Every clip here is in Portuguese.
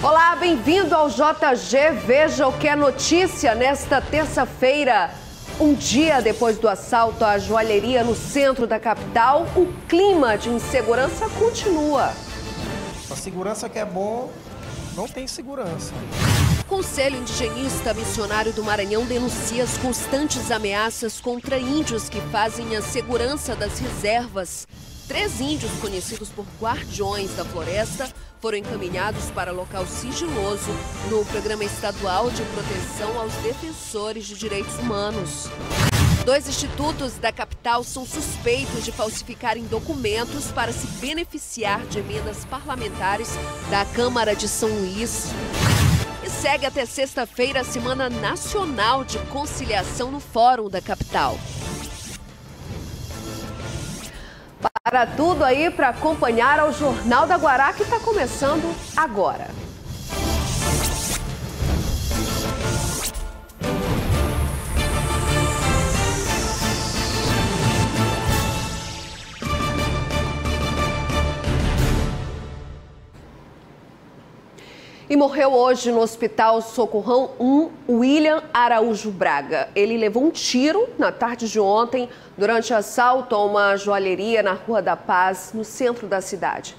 Olá, bem-vindo ao JG. Veja o que é notícia nesta terça-feira. Um dia depois do assalto à joalheria no centro da capital, o clima de insegurança continua. A segurança que é bom, não tem segurança. O Conselho Indigenista Missionário do Maranhão denuncia as constantes ameaças contra índios que fazem a segurança das reservas. 3 índios conhecidos por guardiões da floresta foram encaminhados para local sigiloso no Programa Estadual de Proteção aos Defensores de Direitos Humanos. 2 institutos da capital são suspeitos de falsificarem documentos para se beneficiar de emendas parlamentares da Câmara de São Luís. E segue até sexta-feira a Semana Nacional de Conciliação no Fórum da capital. Para tudo aí, para acompanhar o Jornal da Guará, que está começando agora. E morreu hoje no Hospital Socorrão 1, William Araújo Braga. Ele levou um tiro na tarde de ontem durante assalto a uma joalheria na Rua da Paz, no centro da cidade.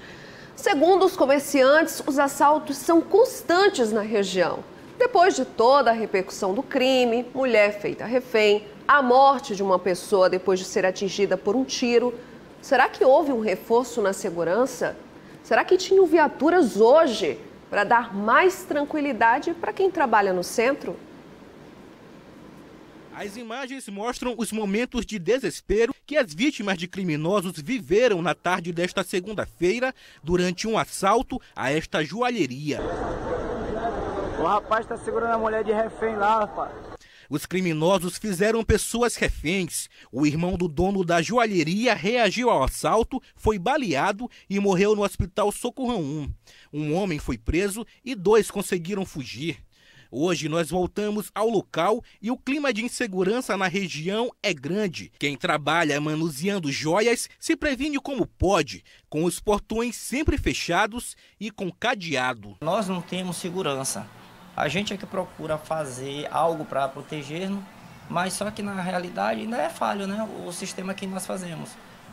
Segundo os comerciantes, os assaltos são constantes na região. Depois de toda a repercussão do crime, mulher feita refém, a morte de uma pessoa depois de ser atingida por um tiro, será que houve um reforço na segurança? Será que tinham viaturas hoje para dar mais tranquilidade para quem trabalha no centro? As imagens mostram os momentos de desespero que as vítimas de criminosos viveram na tarde desta segunda-feira durante um assalto a esta joalheria. O rapaz está segurando a mulher de refém lá, rapaz. Os criminosos fizeram pessoas reféns. O irmão do dono da joalheria reagiu ao assalto, foi baleado e morreu no Hospital Socorrão 1. Um homem foi preso e 2 conseguiram fugir. Hoje nós voltamos ao local e o clima de insegurança na região é grande. Quem trabalha manuseando joias se previne como pode, com os portões sempre fechados e com cadeado. Nós não temos segurança. A gente é que procura fazer algo para proteger-nos, mas só que na realidade ainda é falho, né? O sistema que nós fazemos.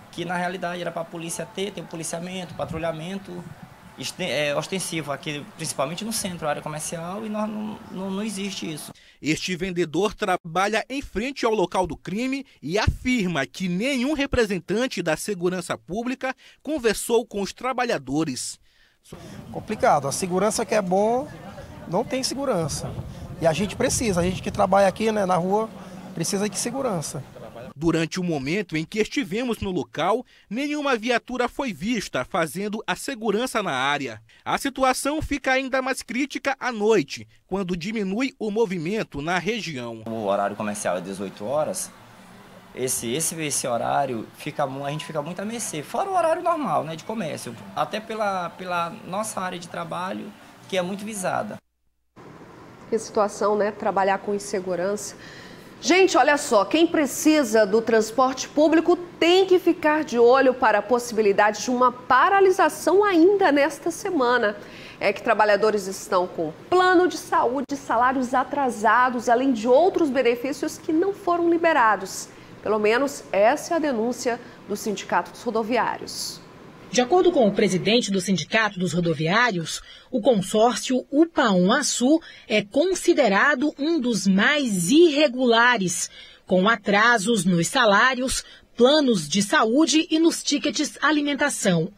Que na realidade era para a polícia ter um policiamento, patrulhamento ostensivo aqui, principalmente no centro, área comercial, e não existe isso. Este vendedor trabalha em frente ao local do crime e afirma que nenhum representante da segurança pública conversou com os trabalhadores. Complicado, a segurança que é bom, não tem segurança. E a gente que trabalha aqui, né, na rua, precisa de segurança. Durante o momento em que estivemos no local, nenhuma viatura foi vista fazendo a segurança na área. A situação fica ainda mais crítica à noite, quando diminui o movimento na região. O horário comercial é 18 horas. Esse horário, a gente fica muito a mercê. Fora o horário normal, né, de comércio, até pela nossa área de trabalho, que é muito visada. Que situação, né? Trabalhar com insegurança. Gente, olha só, quem precisa do transporte público tem que ficar de olho para a possibilidade de uma paralisação ainda nesta semana. É que trabalhadores estão com plano de saúde, salários atrasados, além de outros benefícios que não foram liberados. Pelo menos essa é a denúncia do Sindicato dos Rodoviários. De acordo com o presidente do Sindicato dos Rodoviários, o consórcio UPA-1-Açu é considerado um dos mais irregulares, com atrasos nos salários, planos de saúde e nos tickets alimentação.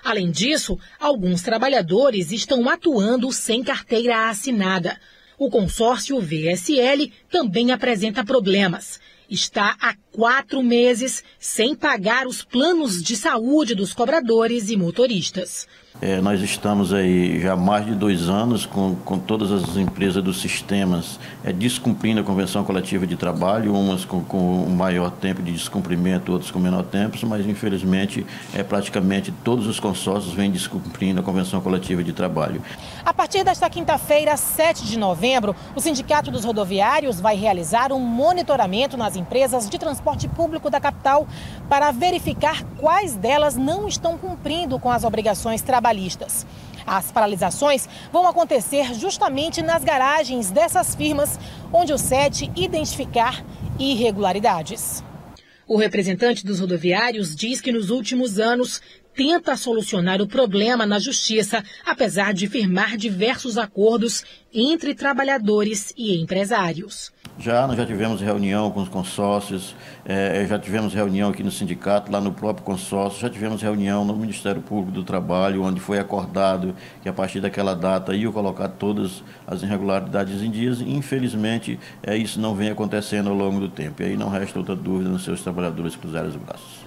Além disso, alguns trabalhadores estão atuando sem carteira assinada. O consórcio VSL também apresenta problemas. Está há 4 meses sem pagar os planos de saúde dos cobradores e motoristas. Nós estamos aí já há mais de 2 anos com todas as empresas dos sistemas descumprindo a Convenção Coletiva de Trabalho, umas com maior tempo de descumprimento, outras com menor tempo, mas infelizmente praticamente todos os consórcios vêm descumprindo a Convenção Coletiva de Trabalho. A partir desta quinta-feira, 7 de novembro, o Sindicato dos Rodoviários vai realizar um monitoramento nas empresas de transporte público da capital para verificar quais delas não estão cumprindo com as obrigações trabalhistas. As paralisações vão acontecer justamente nas garagens dessas firmas, onde o SET identificar irregularidades. O representante dos rodoviários diz que nos últimos anos tenta solucionar o problema na justiça, apesar de firmar diversos acordos entre trabalhadores e empresários. Nós já tivemos reunião com os consórcios, já tivemos reunião aqui no sindicato, lá no próprio consórcio, já tivemos reunião no Ministério Público do Trabalho, onde foi acordado que a partir daquela data iam colocar todas as irregularidades em dias, e infelizmente isso não vem acontecendo ao longo do tempo. E aí não resta outra dúvida nos seus trabalhadores cruzarem os braços.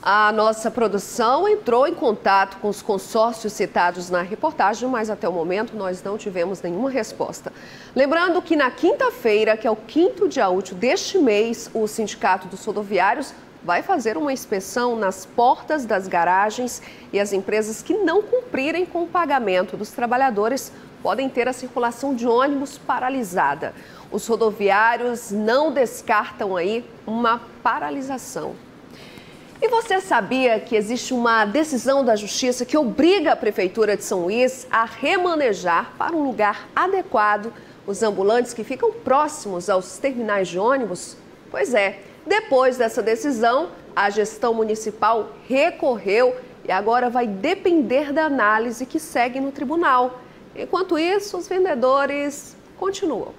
A nossa produção entrou em contato com os consórcios citados na reportagem, mas até o momento nós não tivemos nenhuma resposta. Lembrando que na quinta-feira, que é o 5º dia útil deste mês, o Sindicato dos Rodoviários vai fazer uma inspeção nas portas das garagens e as empresas que não cumprirem com o pagamento dos trabalhadores podem ter a circulação de ônibus paralisada. Os rodoviários não descartam aí uma paralisação. E você sabia que existe uma decisão da Justiça que obriga a Prefeitura de São Luís a remanejar para um lugar adequado os ambulantes que ficam próximos aos terminais de ônibus? Pois é, depois dessa decisão, a gestão municipal recorreu e agora vai depender da análise que segue no tribunal. Enquanto isso, os vendedores continuam.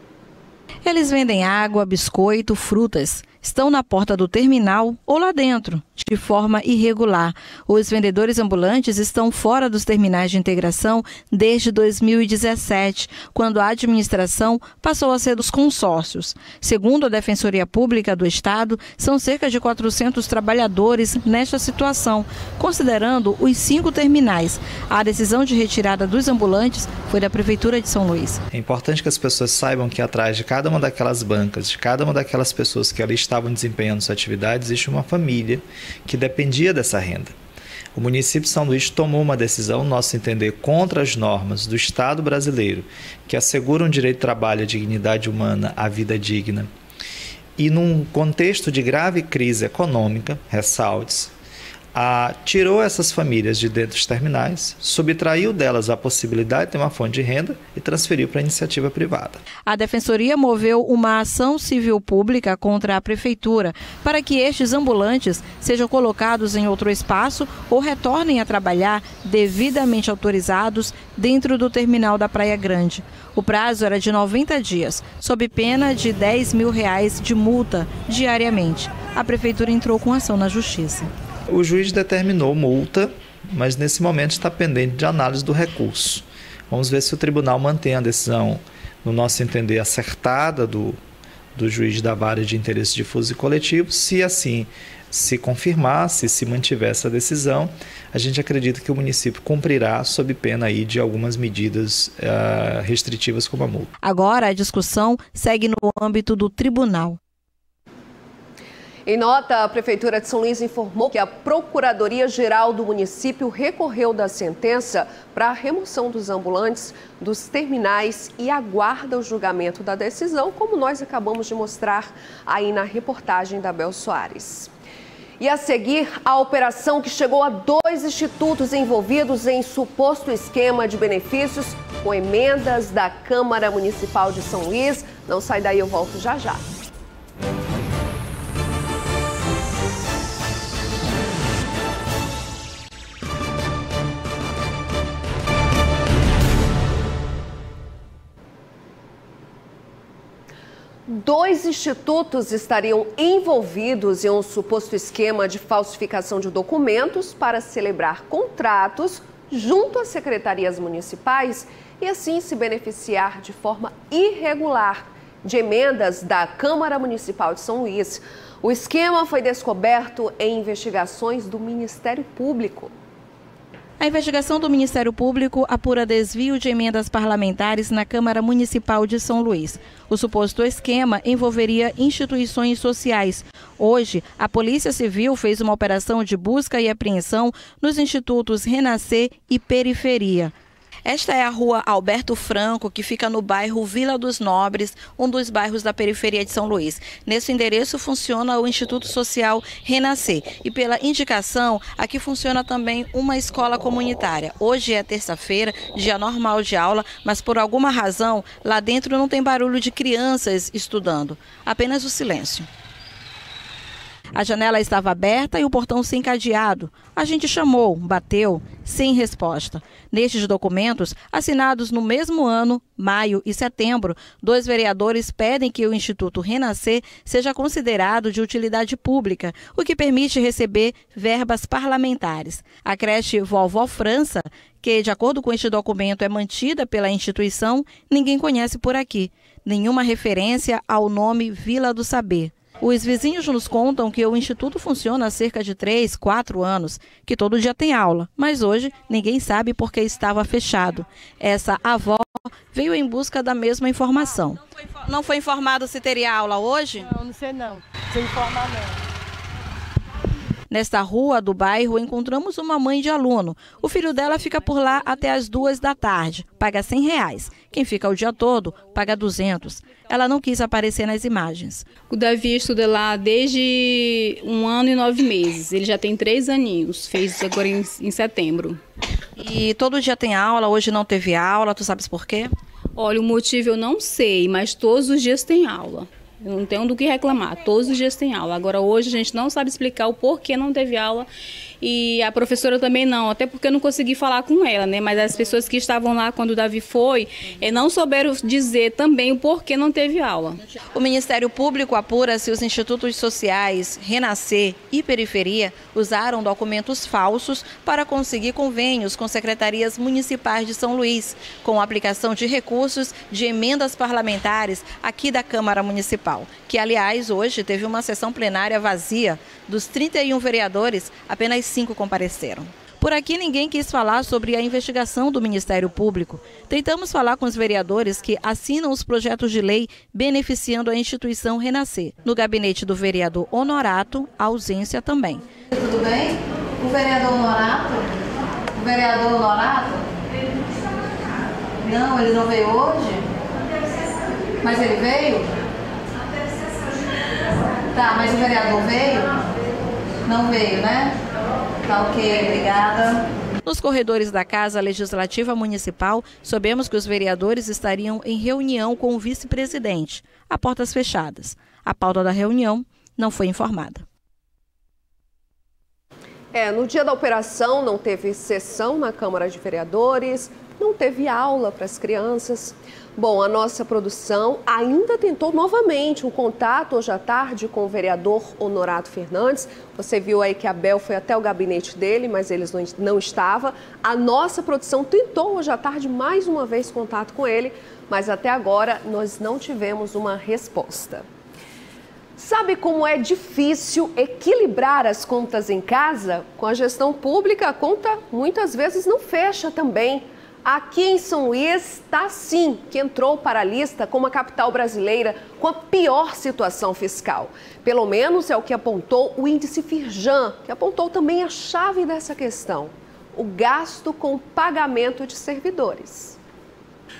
Eles vendem água, biscoito, frutas. Estão na porta do terminal ou lá dentro, de forma irregular. Os vendedores ambulantes estão fora dos terminais de integração desde 2017, quando a administração passou a ser dos consórcios. Segundo a Defensoria Pública do Estado, são cerca de 400 trabalhadores nesta situação, considerando os 5 terminais. A decisão de retirada dos ambulantes foi da Prefeitura de São Luís. É importante que as pessoas saibam que atrás de cada uma daquelas bancas, de cada uma daquelas pessoas que ali estavam desempenhando sua atividade, existe uma família que dependia dessa renda. O município de São Luís tomou uma decisão, no nosso entender, contra as normas do Estado brasileiro, que asseguram o direito de trabalho, a dignidade humana, a vida digna. E num contexto de grave crise econômica, ressalte-se, tirou essas famílias de dentro dos terminais, subtraiu delas a possibilidade de ter uma fonte de renda e transferiu para a iniciativa privada. A Defensoria moveu uma ação civil pública contra a Prefeitura para que estes ambulantes sejam colocados em outro espaço ou retornem a trabalhar devidamente autorizados dentro do terminal da Praia Grande. O prazo era de 90 dias, sob pena de R$10 mil de multa diariamente. A Prefeitura entrou com ação na Justiça. O juiz determinou multa, mas nesse momento está pendente de análise do recurso. Vamos ver se o tribunal mantém a decisão, no nosso entender, acertada do juiz da vara de interesse difuso e coletivo. Se assim se confirmar, se mantiver essa decisão, a gente acredita que o município cumprirá sob pena aí de algumas medidas restritivas como a multa. Agora a discussão segue no âmbito do tribunal. Em nota, a Prefeitura de São Luís informou que a Procuradoria-Geral do município recorreu da sentença para a remoção dos ambulantes dos terminais e aguarda o julgamento da decisão, como nós acabamos de mostrar aí na reportagem da Bel Soares. E a seguir, a operação que chegou a 2 institutos envolvidos em suposto esquema de benefícios com emendas da Câmara Municipal de São Luís. Não sai daí, eu volto já já. Dois institutos estariam envolvidos em um suposto esquema de falsificação de documentos para celebrar contratos junto às secretarias municipais e assim se beneficiar de forma irregular de emendas da Câmara Municipal de São Luís. O esquema foi descoberto em investigações do Ministério Público. A investigação do Ministério Público apura desvio de emendas parlamentares na Câmara Municipal de São Luís. O suposto esquema envolveria instituições sociais. Hoje, a Polícia Civil fez uma operação de busca e apreensão nos institutos Renascer e Periferia. Esta é a rua Alberto Franco, que fica no bairro Vila dos Nobres, um dos bairros da periferia de São Luís. Nesse endereço funciona o Instituto Social Renascer e, pela indicação, aqui funciona também uma escola comunitária. Hoje é terça-feira, dia normal de aula, mas por alguma razão lá dentro não tem barulho de crianças estudando, apenas o silêncio. A janela estava aberta e o portão sem cadeado. A gente chamou, bateu, sem resposta. Nestes documentos, assinados no mesmo ano, maio e setembro, 2 vereadores pedem que o Instituto Renascer seja considerado de utilidade pública, o que permite receber verbas parlamentares. A creche Vovó França, que, de acordo com este documento, é mantida pela instituição, ninguém conhece por aqui. Nenhuma referência ao nome Vila do Saber. Os vizinhos nos contam que o Instituto funciona há cerca de 3, 4 anos, que todo dia tem aula, mas hoje ninguém sabe por que estava fechado. Essa avó veio em busca da mesma informação. Não foi informado se teria aula hoje? Não sei não. Sem informar não. Nesta rua do bairro, encontramos uma mãe de aluno. O filho dela fica por lá até as 2 da tarde, paga R$100. Quem fica o dia todo, paga R$200. Ela não quis aparecer nas imagens. O Davi estuda lá desde 1 ano e 9 meses. Ele já tem 3 aninhos, fez agora em setembro. E todo dia tem aula, hoje não teve aula, tu sabes por quê? Olha, o motivo eu não sei, mas todos os dias tem aula. Eu não tenho do que reclamar, todos os dias tem aula. Agora hoje a gente não sabe explicar o porquê não teve aula e a professora também não, até porque eu não consegui falar com ela, né? Mas as pessoas que estavam lá quando o Davi foi, não souberam dizer também o porquê não teve aula. O Ministério Público apura se os institutos sociais Renascer e Periferia usaram documentos falsos para conseguir convênios com secretarias municipais de São Luís, com aplicação de recursos de emendas parlamentares aqui da Câmara Municipal, que, aliás, hoje teve uma sessão plenária vazia. Dos 31 vereadores, apenas 5 compareceram. Por aqui, ninguém quis falar sobre a investigação do Ministério Público. Tentamos falar com os vereadores que assinam os projetos de lei beneficiando a instituição Renascer. No gabinete do vereador Honorato, a ausência também. Tudo bem? O vereador Honorato? O vereador Honorato? Não, ele não veio hoje? Mas ele veio? Tá, mas o vereador veio? Não veio, né? Tá ok, obrigada. Nos corredores da Casa Legislativa Municipal, soubemos que os vereadores estariam em reunião com o vice-presidente, a portas fechadas. A pauta da reunião não foi informada. No dia da operação não teve sessão na Câmara de Vereadores, não teve aula para as crianças. Bom, a nossa produção ainda tentou novamente um contato hoje à tarde com o vereador Honorato Fernandes. Você viu aí que a Bel foi até o gabinete dele, mas ele não estava. A nossa produção tentou hoje à tarde mais uma vez contato com ele, mas até agora nós não tivemos uma resposta. Sabe como é difícil equilibrar as contas em casa? Com a gestão pública, a conta muitas vezes não fecha também. Aqui em São Luís está assim, que entrou para a lista como a capital brasileira com a pior situação fiscal. Pelo menos é o que apontou o índice Firjan, que apontou também a chave dessa questão: o gasto com pagamento de servidores.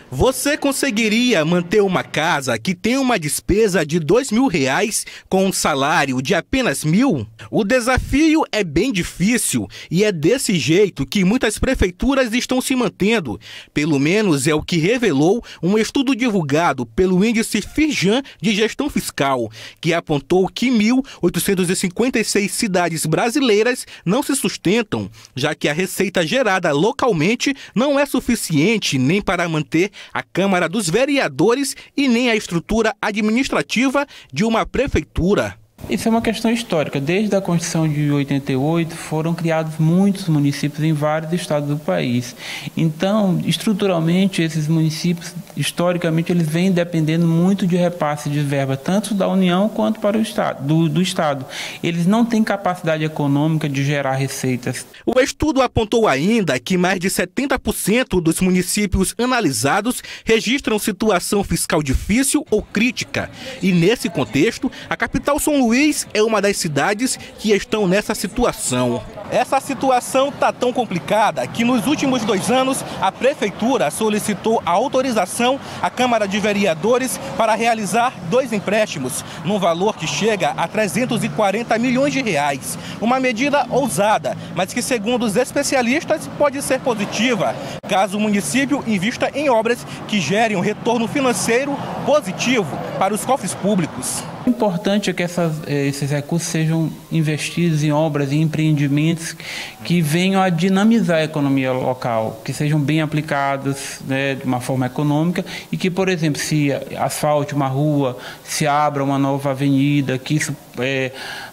Você conseguiria manter uma casa que tem uma despesa de R$2.000 com um salário de apenas R$1.000? O desafio é bem difícil e é desse jeito que muitas prefeituras estão se mantendo. Pelo menos é o que revelou um estudo divulgado pelo índice Firjan de gestão fiscal, que apontou que 1.856 cidades brasileiras não se sustentam, já que a receita gerada localmente não é suficiente nem para manter a Câmara dos Vereadores e nem a estrutura administrativa de uma prefeitura. Isso é uma questão histórica. Desde a Constituição de 88 foram criados muitos municípios em vários estados do país. Então, estruturalmente, esses municípios, historicamente, eles vêm dependendo muito de repasse de verba, tanto da União quanto para o estado, do Estado. Eles não têm capacidade econômica de gerar receitas. O estudo apontou ainda que mais de 70% dos municípios analisados registram situação fiscal difícil ou crítica. E, nesse contexto, a capital São Luís Luís é uma das cidades que estão nessa situação. Essa situação está tão complicada que nos últimos 2 anos a Prefeitura solicitou a autorização à Câmara de Vereadores para realizar 2 empréstimos, num valor que chega a 340 milhões de reais. Uma medida ousada, mas que, segundo os especialistas, pode ser positiva, caso o município invista em obras que gerem um retorno financeiro positivo para os cofres públicos. O importante é que esses recursos sejam investidos em obras e empreendimentos que venham a dinamizar a economia local, que sejam bem aplicados, né, de uma forma econômica e que, por exemplo, se asfalte uma rua, se abra uma nova avenida, que isso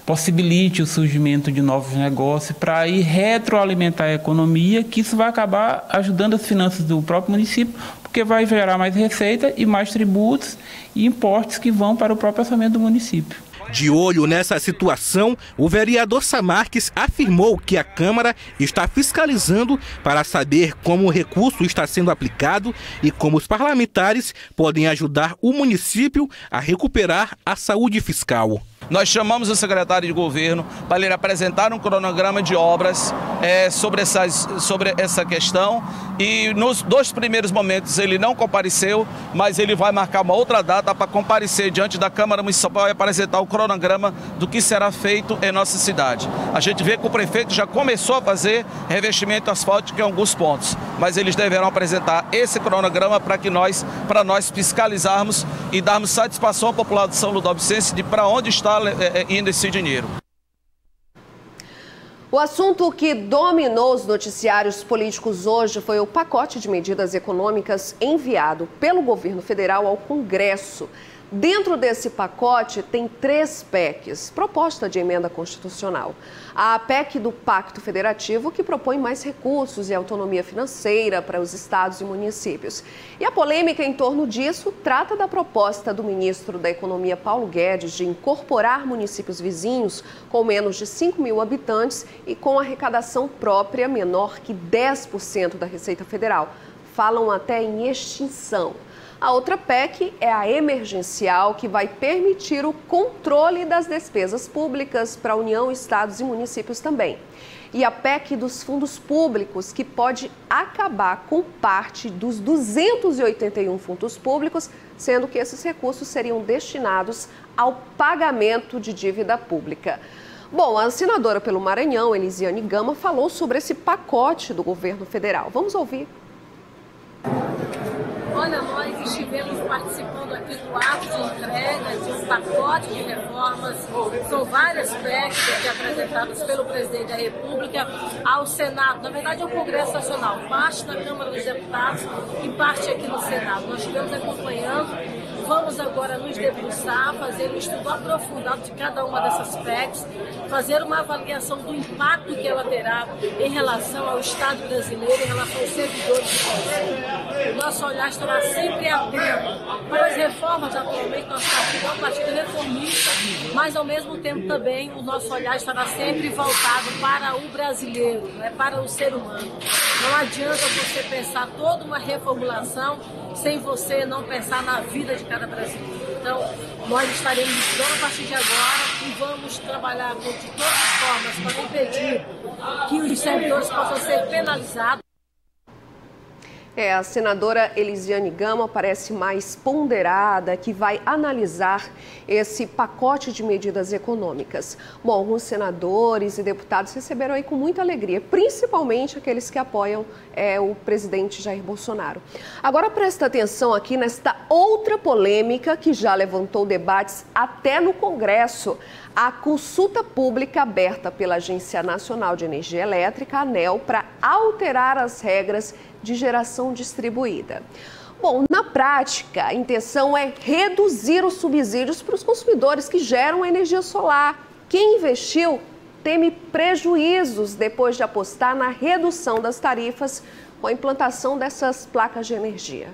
possibilite o surgimento de novos negócios para aí retroalimentar a economia, que isso vai acabar ajudando as finanças do próprio município, porque vai gerar mais receita e mais tributos e impostos que vão para o próprio orçamento do município. De olho nessa situação, o vereador Samarques afirmou que a Câmara está fiscalizando para saber como o recurso está sendo aplicado e como os parlamentares podem ajudar o município a recuperar a saúde fiscal. Nós chamamos o secretário de governo para ele apresentar um cronograma de obras sobre essa questão e nos 2 primeiros momentos ele não compareceu, mas ele vai marcar uma outra data para comparecer diante da Câmara Municipal e apresentar o cronograma do que será feito em nossa cidade. A gente vê que o prefeito já começou a fazer revestimento asfáltico em alguns pontos, mas eles deverão apresentar esse cronograma para nós fiscalizarmos e darmos satisfação à população de São Ludovicense de para onde está indo esse dinheiro. O assunto que dominou os noticiários políticos hoje foi o pacote de medidas econômicas enviado pelo governo federal ao Congresso. Dentro desse pacote tem 3 PECs, proposta de emenda constitucional. A PEC do Pacto Federativo, que propõe mais recursos e autonomia financeira para os estados e municípios. E a polêmica em torno disso trata da proposta do ministro da Economia, Paulo Guedes, de incorporar municípios vizinhos com menos de 5 mil habitantes e com arrecadação própria menor que 10% da Receita Federal. Falam até em extinção. A outra PEC é a emergencial, que vai permitir o controle das despesas públicas para a União, estados e municípios também. E a PEC dos fundos públicos, que pode acabar com parte dos 281 fundos públicos, sendo que esses recursos seriam destinados ao pagamento de dívida pública. Bom, a senadora pelo Maranhão, Elisiane Gama, falou sobre esse pacote do governo federal. Vamos ouvir. Olha, nós estivemos participando aqui do ato de entrega de um pacote de reformas. São várias PECs aqui apresentadas pelo presidente da República ao Senado. Na verdade, é o Congresso Nacional, parte na Câmara dos Deputados e parte aqui no Senado. Nós estivemos acompanhando. Vamos agora nos debruçar, fazer um estudo aprofundado de cada uma dessas PECs, fazer uma avaliação do impacto que ela terá em relação ao Estado brasileiro, em relação aos servidores do Conselho. O nosso olhar estará sempre atento para as reformas. Atualmente, nosso partido é um partido reformista, mas ao mesmo tempo também o nosso olhar estará sempre voltado para o brasileiro, né, para o ser humano. Não adianta você pensar toda uma reformulação sem você não pensar na vida de cada brasileiro. Então, nós estaremos estudando a partir de agora e vamos trabalhar de todas as formas para impedir que os servidores possam ser penalizados. A senadora Elisiane Gama parece mais ponderada, que vai analisar esse pacote de medidas econômicas. Bom, alguns senadores e deputados receberam aí com muita alegria, principalmente aqueles que apoiam o presidente Jair Bolsonaro. Agora presta atenção aqui nesta outra polêmica que já levantou debates até no Congresso. A consulta pública aberta pela Agência Nacional de Energia Elétrica, ANEEL, para alterar as regras de geração distribuída. Bom, na prática, a intenção é reduzir os subsídios para os consumidores que geram energia solar. Quem investiu teme prejuízos depois de apostar na redução das tarifas com a implantação dessas placas de energia.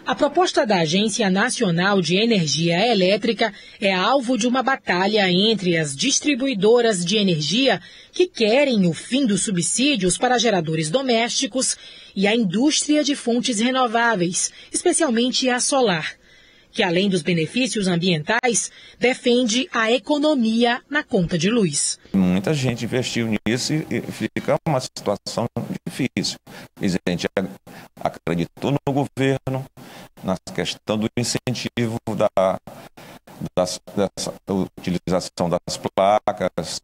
A proposta da Agência Nacional de Energia Elétrica é alvo de uma batalha entre as distribuidoras de energia, que querem o fim dos subsídios para geradores domésticos, e a indústria de fontes renováveis, especialmente a solar. que, além dos benefícios ambientais, defende a economia na conta de luz. Muita gente investiu nisso e fica uma situação difícil. A gente acreditou no governo, na questão do incentivo dessa utilização das placas,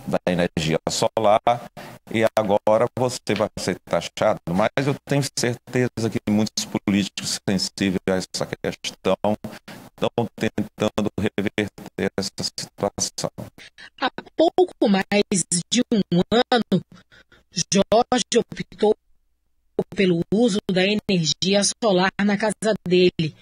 da energia solar, e agora você vai ser taxado. Mas eu tenho certeza que muitos políticos sensíveis a essa questão estão tentando reverter essa situação. Há pouco mais de um ano, Jorge optou pelo uso da energia solar na casa dele.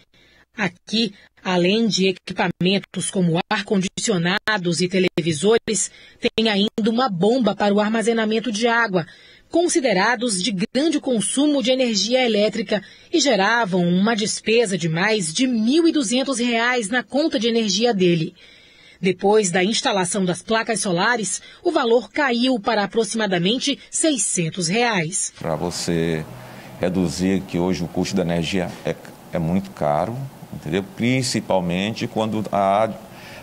Aqui, além de equipamentos como ar-condicionados e televisores, tem ainda uma bomba para o armazenamento de água, considerados de grande consumo de energia elétrica e geravam uma despesa de mais de R$ 1.200 na conta de energia dele. Depois da instalação das placas solares, o valor caiu para aproximadamente R$ 600. Para você reduzir, que hoje o custo da energia é muito caro, entendeu? Principalmente quando há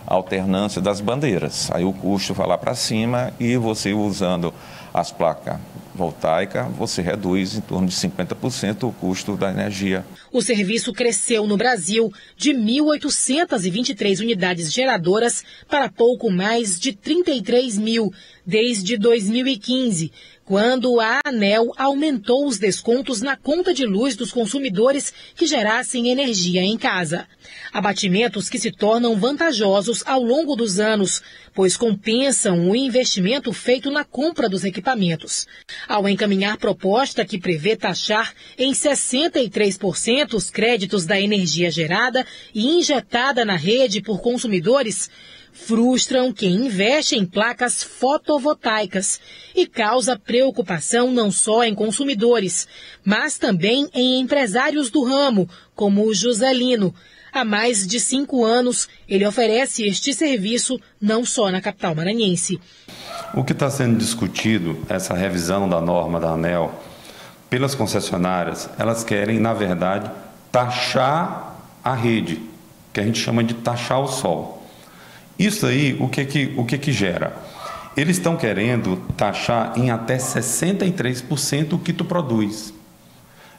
alternância das bandeiras. Aí o custo vai lá para cima e você usando as placas voltaicas, você reduz em torno de 50% o custo da energia. O serviço cresceu no Brasil de 1.823 unidades geradoras para pouco mais de 33 mil desde 2015, quando a ANEEL aumentou os descontos na conta de luz dos consumidores que gerassem energia em casa. Abatimentos que se tornam vantajosos ao longo dos anos, pois compensam o investimento feito na compra dos equipamentos. Ao encaminhar proposta que prevê taxar em 63% os créditos da energia gerada e injetada na rede por consumidores, frustram quem investe em placas fotovoltaicas e causa preocupação não só em consumidores, mas também em empresários do ramo, como o Joselino. Há mais de 5 anos, ele oferece este serviço não só na capital maranhense. O que está sendo discutido, essa revisão da norma da ANEEL, pelas concessionárias, elas querem, na verdade, taxar a rede, que a gente chama de taxar o sol. Isso aí, o que gera? Eles estão querendo taxar em até 63% o que tu produz.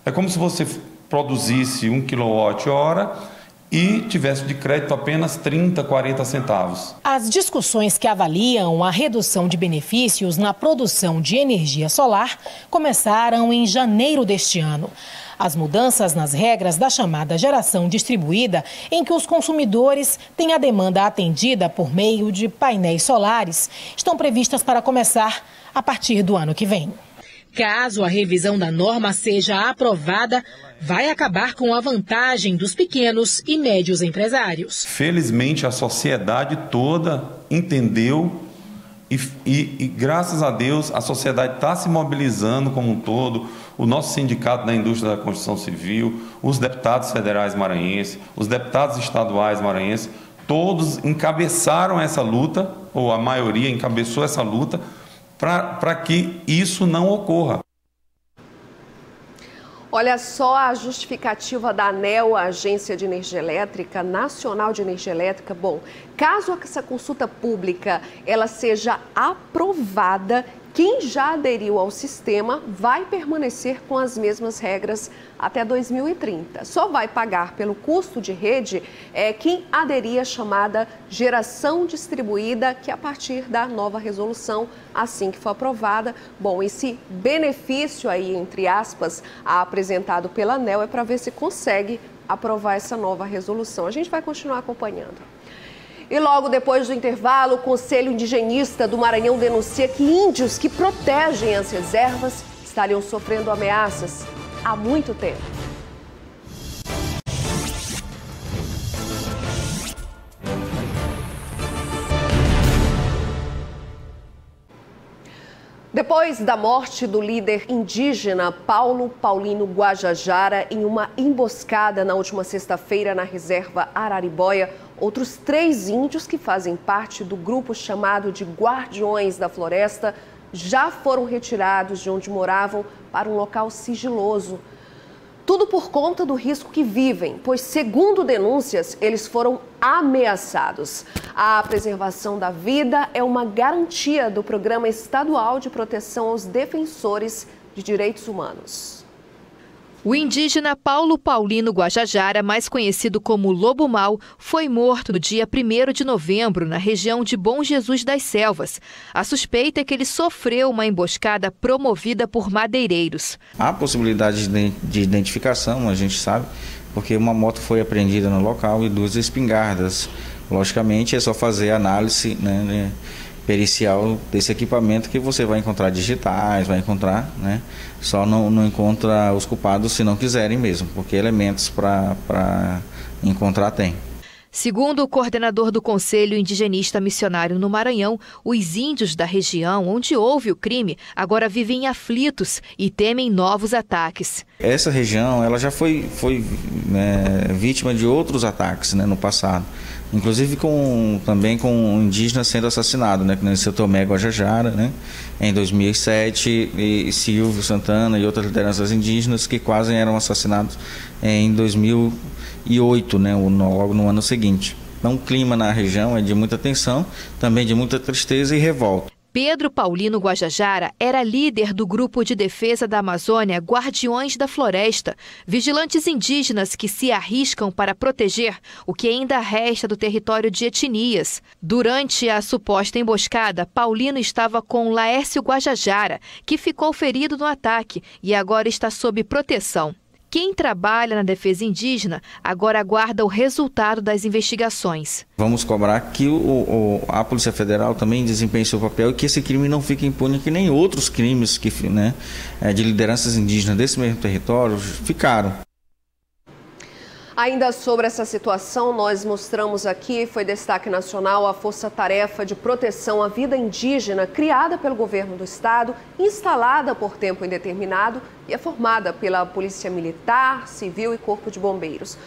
É como se você produzisse 1 kWh e tivesse de crédito apenas 30, 40 centavos. As discussões que avaliam a redução de benefícios na produção de energia solar começaram em janeiro deste ano. As mudanças nas regras da chamada geração distribuída, em que os consumidores têm a demanda atendida por meio de painéis solares, estão previstas para começar a partir do ano que vem. Caso a revisão da norma seja aprovada, vai acabar com a vantagem dos pequenos e médios empresários. Felizmente, a sociedade toda entendeu e graças a Deus, a sociedade está se mobilizando como um todo. O nosso sindicato da indústria da construção civil, os deputados federais maranhenses, os deputados estaduais maranhenses, todos encabeçaram essa luta, ou a maioria encabeçou essa luta, para que isso não ocorra. Olha só a justificativa da ANEEL, a Agência de Energia Elétrica, Nacional de Energia Elétrica. Bom, caso essa consulta pública ela seja aprovada, quem já aderiu ao sistema vai permanecer com as mesmas regras até 2030. Só vai pagar pelo custo de rede quem aderir à chamada geração distribuída, que é a partir da nova resolução, assim que for aprovada. Bom, esse benefício aí, entre aspas, apresentado pela ANEEL é para ver se consegue aprovar essa nova resolução. A gente vai continuar acompanhando. E logo depois do intervalo, o Conselho Indigenista do Maranhão denuncia que índios que protegem as reservas estariam sofrendo ameaças há muito tempo. Depois da morte do líder indígena Paulo Paulino Guajajara em uma emboscada na última sexta-feira na reserva Araribóia, outros 3 índios que fazem parte do grupo chamado de Guardiões da Floresta já foram retirados de onde moravam para um local sigiloso. Tudo por conta do risco que vivem, pois, segundo denúncias, eles foram ameaçados. A preservação da vida é uma garantia do Programa Estadual de Proteção aos Defensores de Direitos Humanos. O indígena Paulo Paulino Guajajara, mais conhecido como Lobo Mau, foi morto no dia 1º de novembro, na região de Bom Jesus das Selvas. A suspeita é que ele sofreu uma emboscada promovida por madeireiros. Há possibilidade de identificação, a gente sabe, porque uma moto foi apreendida no local e 2 espingardas. Logicamente, é só fazer análise, pericial desse equipamento que você vai encontrar digitais, vai encontrar, só não encontra os culpados se não quiserem mesmo, porque elementos para encontrar tem. Segundo o coordenador do Conselho Indigenista Missionário no Maranhão, os índios da região onde houve o crime agora vivem aflitos e temem novos ataques. Essa região ela já foi vítima de outros ataques no passado. Inclusive também com indígenas sendo assassinados, que nem seu Tomé Guajajara, em 2007, e Silvio Santana e outras lideranças indígenas que quase eram assassinados em 2008, logo no ano seguinte. Então o clima na região é de muita tensão, também de muita tristeza e revolta. Pedro Paulino Guajajara era líder do Grupo de Defesa da Amazônia Guardiões da Floresta, vigilantes indígenas que se arriscam para proteger o que ainda resta do território de etnias. Durante a suposta emboscada, Paulino estava com Laércio Guajajara, que ficou ferido no ataque e agora está sob proteção. Quem trabalha na defesa indígena agora aguarda o resultado das investigações. Vamos cobrar que a Polícia Federal também desempenhe seu papel e que esse crime não fique impune, que nem outros crimes de lideranças indígenas desse mesmo território ficaram. Ainda sobre essa situação, nós mostramos aqui, foi destaque nacional, a Força Tarefa de Proteção à Vida Indígena, criada pelo governo do estado, instalada por tempo indeterminado e é formada pela Polícia Militar, Civil e Corpo de Bombeiros.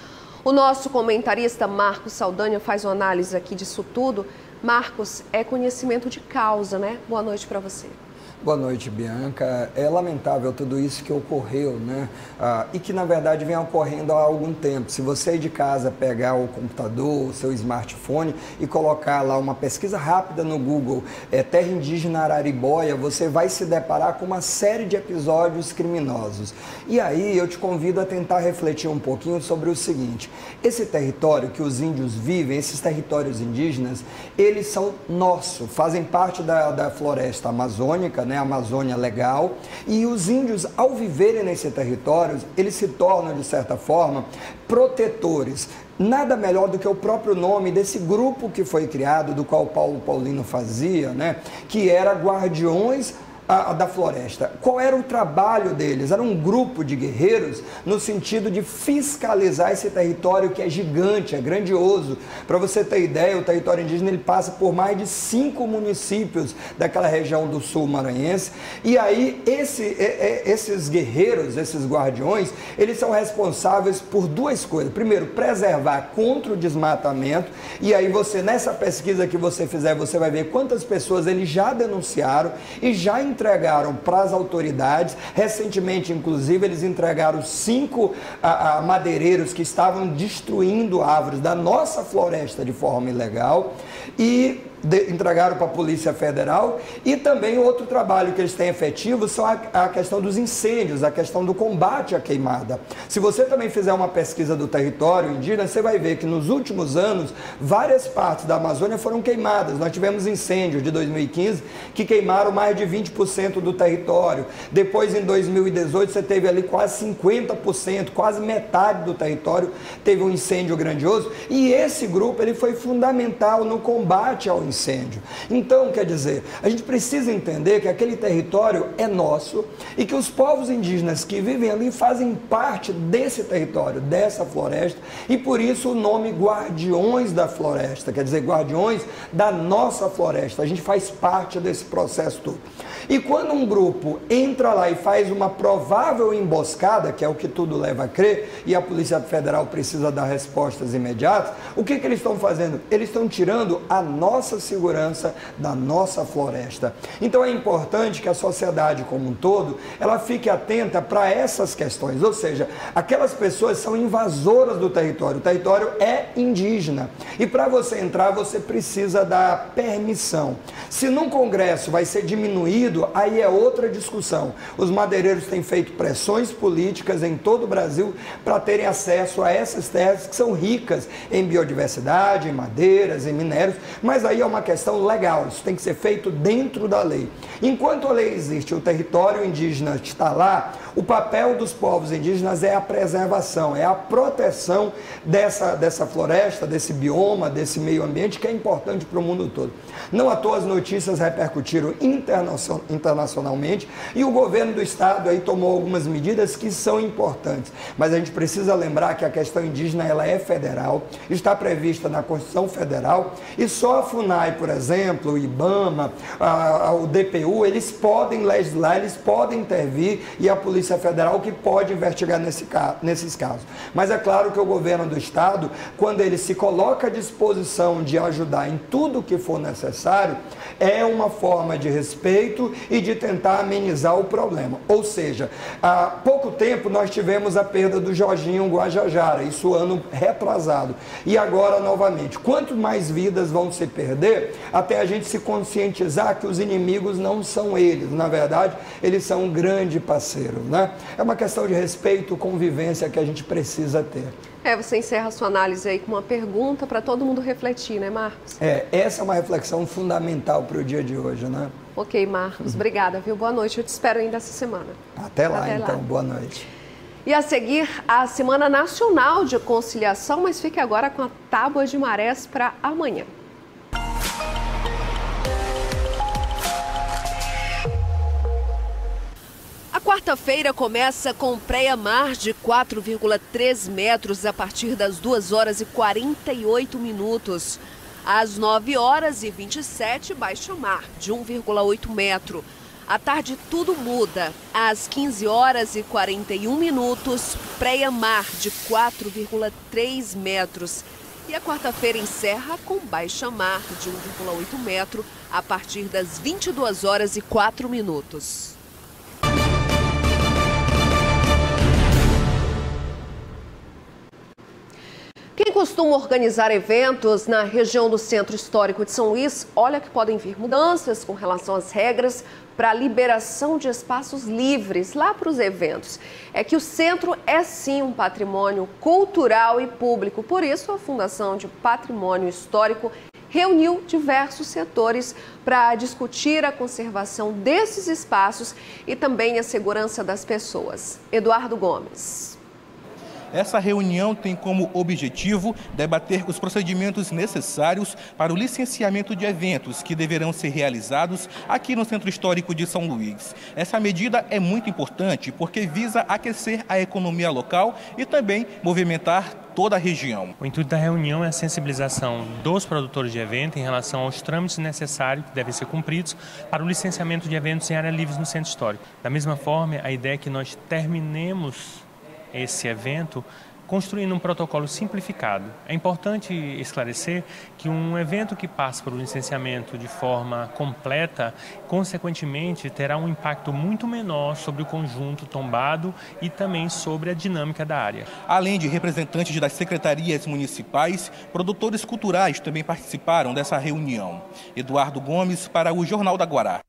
O nosso comentarista Marcos Saldanha faz uma análise aqui disso tudo. Marcos, é conhecimento de causa, né? Boa noite para você. Boa noite, Bianca. É lamentável tudo isso que ocorreu, e que, na verdade, vem ocorrendo há algum tempo. Se você aí de casa pegar o computador, o seu smartphone e colocar lá uma pesquisa rápida no Google, Terra Indígena Araribóia, você vai se deparar com uma série de episódios criminosos. E aí eu te convido a tentar refletir um pouquinho sobre o seguinte: esse território que os índios vivem, esses territórios indígenas, eles são nossos, fazem parte da floresta amazônica, a Amazônia Legal, e os índios, ao viverem nesse território, eles se tornam, de certa forma, protetores. Nada melhor do que o próprio nome desse grupo que foi criado, do qual Paulo Paulino fazia, que era Guardiões da Floresta. Qual era o trabalho deles? Era um grupo de guerreiros no sentido de fiscalizar esse território que é gigante, é grandioso. Para você ter ideia, o território indígena ele passa por mais de 5 municípios daquela região do sul maranhense. E aí esses guerreiros, esses guardiões, eles são responsáveis por 2 coisas. Primeiro, preservar contra o desmatamento. E aí você, nessa pesquisa que você fizer, você vai ver quantas pessoas eles já denunciaram e já entregaram para as autoridades. Recentemente, inclusive, eles entregaram 5 madeireiros que estavam destruindo árvores da nossa floresta de forma ilegal e entregaram para a Polícia Federal. E também outro trabalho que eles têm efetivo são a questão dos incêndios, a questão do combate à queimada. Se você também fizer uma pesquisa do território indígena, você vai ver que nos últimos anos várias partes da Amazônia foram queimadas. Nós tivemos incêndios de 2015 que queimaram mais de 20% do território. Depois, em 2018, você teve ali quase 50%, quase metade do território teve um incêndio grandioso. E esse grupo ele foi fundamental no combate ao incêndio. Então, quer dizer, a gente precisa entender que aquele território é nosso e que os povos indígenas que vivem ali fazem parte desse território, dessa floresta, e por isso o nome Guardiões da Floresta, quer dizer, guardiões da nossa floresta. A gente faz parte desse processo todo. E quando um grupo entra lá e faz uma provável emboscada, que é o que tudo leva a crer, e a Polícia Federal precisa dar respostas imediatas, o que eles estão fazendo? Eles estão tirando a nossa segurança da nossa floresta. Então é importante que a sociedade como um todo, ela fique atenta para essas questões, ou seja, aquelas pessoas são invasoras do território, o território é indígena e para você entrar você precisa da permissão. Se num congresso vai ser diminuído, aí é outra discussão. Os madeireiros têm feito pressões políticas em todo o Brasil para terem acesso a essas terras que são ricas em biodiversidade, em madeiras, em minérios, mas aí é uma questão legal, isso tem que ser feito dentro da lei. Enquanto a lei existe, o território indígena está lá, o papel dos povos indígenas é a preservação, é a proteção dessa floresta, desse bioma, desse meio ambiente que é importante para o mundo todo. Não à toa as notícias repercutiram internacionalmente e o governo do estado aí tomou algumas medidas que são importantes, mas a gente precisa lembrar que a questão indígena ela é federal, está prevista na Constituição Federal e só a FUNAI, por exemplo, o IBAMA, o DPU, eles podem legislar, eles podem intervir e a Polícia Federal que pode investigar nesses casos. Mas é claro que o governo do estado, quando ele se coloca à disposição de ajudar em tudo que for necessário, é uma forma de respeito e de tentar amenizar o problema. Ou seja, há pouco tempo nós tivemos a perda do Jorginho Guajajara, isso ano retrasado. E agora novamente, quanto mais vidas vão se perder, até a gente se conscientizar que os inimigos não são eles, na verdade, eles são um grande parceiro, né? É uma questão de respeito, convivência que a gente precisa ter. Você encerra a sua análise aí com uma pergunta para todo mundo refletir, né, Marcos? Essa é uma reflexão fundamental para o dia de hoje, né? Ok, Marcos, obrigada, viu? Boa noite, eu te espero ainda essa semana. Até lá, então, boa noite. E a seguir, a Semana Nacional de Conciliação, mas fique agora com a tábua de marés para amanhã. A quarta-feira começa com pré-mar de 4,3 metros a partir das 2 horas e 48 minutos. Às 9 horas e 27, baixa mar de 1,8 metro. À tarde tudo muda. Às 15 horas e 41 minutos, pré-mar de 4,3 metros. E a quarta-feira encerra com baixa mar de 1,8 metro a partir das 22 horas e 4 minutos. Quem costuma organizar eventos na região do Centro Histórico de São Luís, olha que podem vir mudanças com relação às regras para a liberação de espaços livres lá para os eventos. É que o centro é sim um patrimônio cultural e público, por isso a Fundação de Patrimônio Histórico reuniu diversos setores para discutir a conservação desses espaços e também a segurança das pessoas. Eduardo Gomes. Essa reunião tem como objetivo debater os procedimentos necessários para o licenciamento de eventos que deverão ser realizados aqui no Centro Histórico de São Luís. Essa medida é muito importante porque visa aquecer a economia local e também movimentar toda a região. O intuito da reunião é a sensibilização dos produtores de evento em relação aos trâmites necessários que devem ser cumpridos para o licenciamento de eventos em área livre no Centro Histórico. Da mesma forma, a ideia é que nós terminemos esse evento construindo um protocolo simplificado. É importante esclarecer que um evento que passa por um licenciamento de forma completa, consequentemente, terá um impacto muito menor sobre o conjunto tombado e também sobre a dinâmica da área. Além de representantes das secretarias municipais, produtores culturais também participaram dessa reunião. Eduardo Gomes para o Jornal da Guará.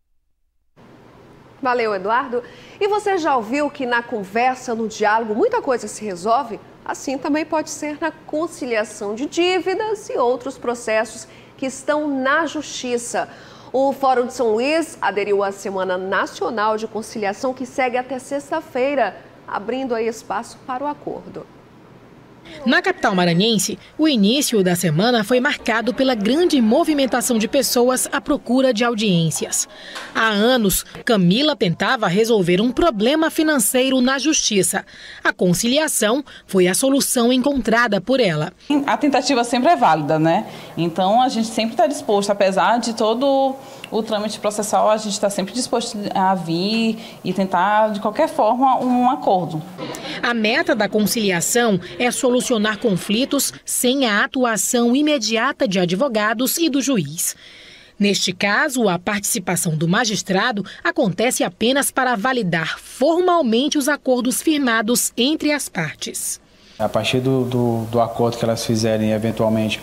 Valeu, Eduardo. E você já ouviu que na conversa, no diálogo, muita coisa se resolve? Assim também pode ser na conciliação de dívidas e outros processos que estão na Justiça. O Fórum de São Luís aderiu à Semana Nacional de Conciliação, que segue até sexta-feira, abrindo aí espaço para o acordo. Na capital maranhense, o início da semana foi marcado pela grande movimentação de pessoas à procura de audiências. Há anos, Camila tentava resolver um problema financeiro na justiça. A conciliação foi a solução encontrada por ela. A tentativa sempre é válida, né? Então a gente sempre está disposto, apesar de todo o trâmite processual, a gente está sempre disposto a vir e tentar, de qualquer forma, um acordo. A meta da conciliação é solucionar conflitos sem a atuação imediata de advogados e do juiz. Neste caso, a participação do magistrado acontece apenas para validar formalmente os acordos firmados entre as partes. A partir do acordo que elas fizerem, eventualmente,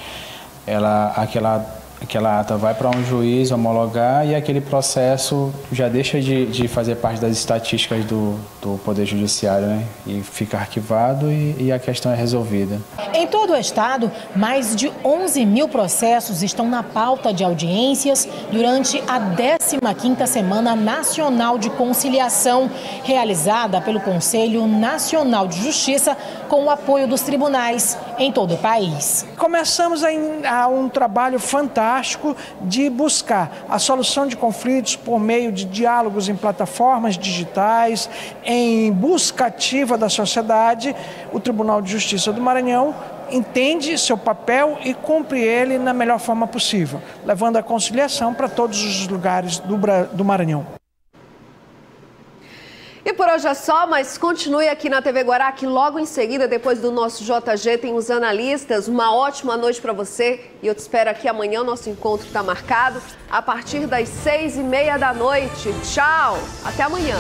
aquela ata vai para um juiz homologar e aquele processo já deixa de fazer parte das estatísticas do Poder Judiciário, né? E fica arquivado e a questão é resolvida. Em todo o estado, mais de 11 mil processos estão na pauta de audiências durante a 15ª Semana Nacional de Conciliação, realizada pelo Conselho Nacional de Justiça com o apoio dos tribunais em todo o país. Começamos a um trabalho fantástico de buscar a solução de conflitos por meio de diálogos em plataformas digitais, em busca ativa da sociedade. O Tribunal de Justiça do Maranhão entende seu papel e cumpre ele na melhor forma possível, levando a conciliação para todos os lugares do Maranhão. E por hoje é só, mas continue aqui na TV Guará, que logo em seguida, depois do nosso JG, tem os analistas. Uma ótima noite para você e eu te espero aqui amanhã. O nosso encontro está marcado a partir das 6h30 da noite. Tchau, até amanhã.